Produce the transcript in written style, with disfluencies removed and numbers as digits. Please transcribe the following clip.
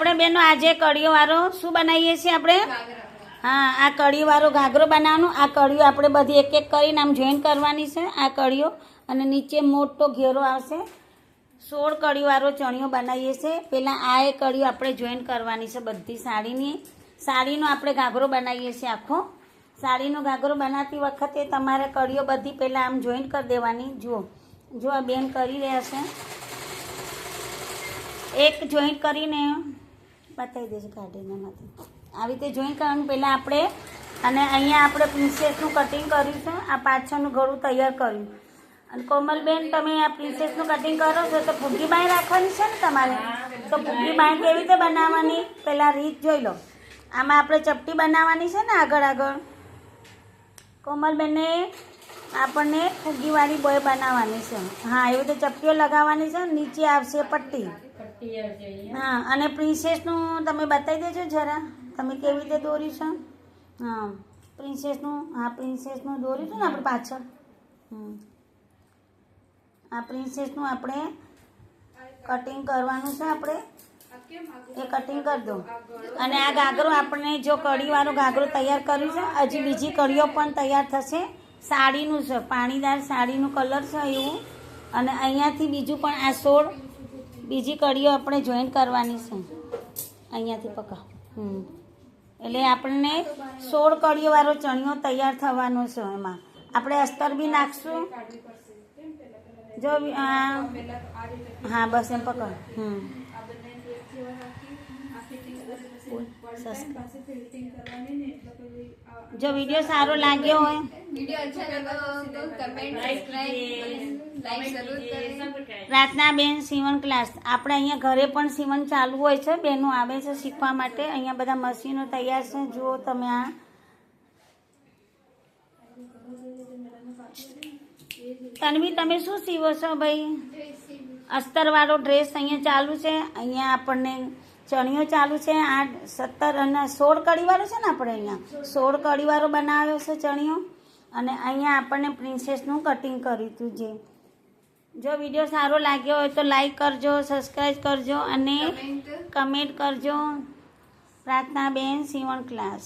આપણે બેનો આજે કળીઓવાળો શું બનાવીએ છીએ આપણે? હા, આ કળીઓવાળો ઘાઘરો બનાવવાનો. આ કળીઓ આપણે બધી એક એક કરીને આમ જોઈન કરવાની છે આ કળીઓ, અને નીચે મોટો ઘેરો આવશે. 16 કળીવાળો ચણિયો બનાવીએ છીએ. પહેલાં આ એ કળીઓ આપણે જોઈન કરવાની છે બધી સાડીની. સાડીનો આપણે ઘાઘરો બનાવીએ છીએ આખો. સાડીનો ઘાઘરો બનાવતી વખતે તમારે કળીઓ બધી પહેલાં આમ જોઈન કરી દેવાની. જો આ બેન કરી રહ્યા છે. એક જોઈન્ટ કરીને બતાવી દેશે કાઢીને માંથી. આવી રીતે જોઈન્ટ કરવાનું પહેલાં આપણે. અને અહીંયા આપણે પ્રિન્સેસનું કટિંગ કર્યું છે. આ પાછળનું ગળું તૈયાર કર્યું. અને કોમલબેન, તમે આ પ્રિન્સેસનું કટિંગ કરો છો તો ફુગ્ગી બાંય રાખવાની છે ને તમારે? તો ફુગ્ગી બાંય કેવી રીતે બનાવવાની પહેલાં રીત જોઈ લો. આમાં આપણે ચપટી બનાવવાની છે ને આગળ. કોમલબેનને આપણને ફુગ્ગીવાળી બોય બનાવવાની છે. હા, એવી રીતે ચપટીઓ લગાવવાની છે. નીચે આવશે પટ્ટી. હા, અને પ્રિન્સેસનું તમે બતાવી દેજો જરા, તમે કેવી રીતે દોર્યું છે. હા, પ્રિન્સેસનું દોર્યું હતું ને આપણે પાછળ. આ પ્રિન્સેસનું આપણે કટિંગ કરવાનું છે. આપણે એ કટિંગ કરી દો. અને આ ઘાઘરો આપણે જો કળીવાળો ઘાઘરો તૈયાર કર્યું છે. હજી બીજી કળીઓ પણ તૈયાર થશે. સાડીનું છે, પાણીદાર સાડીનું કલર છે એવું. અને અહીંયાથી બીજું પણ આ 16 બીજી કળીઓ આપણે જોઈન કરવાની છે અહીંયાથી પકડ. એટલે આપણને 16 કળીઓવાળો ચણિયો તૈયાર થવાનો છે. એમાં આપણે અસ્તર બી નાખશું. જો હા, બસ એમ પકડ. જો વિડીયો સારો લાગ્યો હોય, પ્રાર્થનાબેન સીવણ ક્લાસ. આપણે અહીંયા ઘરે પણ સીવણ ચાલુ હોય છે. બહેનો આવે છે શીખવા માટે. અહીંયા બધા મશીનો તૈયાર છે. જુઓ તમે આ તન્વી, તમે શું સીવો છો ભાઈ? અસ્તરવાળો ડ્રેસ અહીંયા ચાલુ છે. અહીંયા આપણને ચણિયો ચાલુ છે. 8, 17 અને 16 કળીવાળો છે ને આપણે અહીંયા 16 કળીવાળો બનાવ્યો છે ચણિયો. અને અહીંયા આપણને પ્રિન્સેસનું કટિંગ કર્યું હતું. જો વિડીયો સારો લાગ્યો હોય તો લાઈક કરજો, સબસ્ક્રાઈબ કરજો અને કમેન્ટ કરજો. પ્રાર્થનાબેન સીવણ ક્લાસ.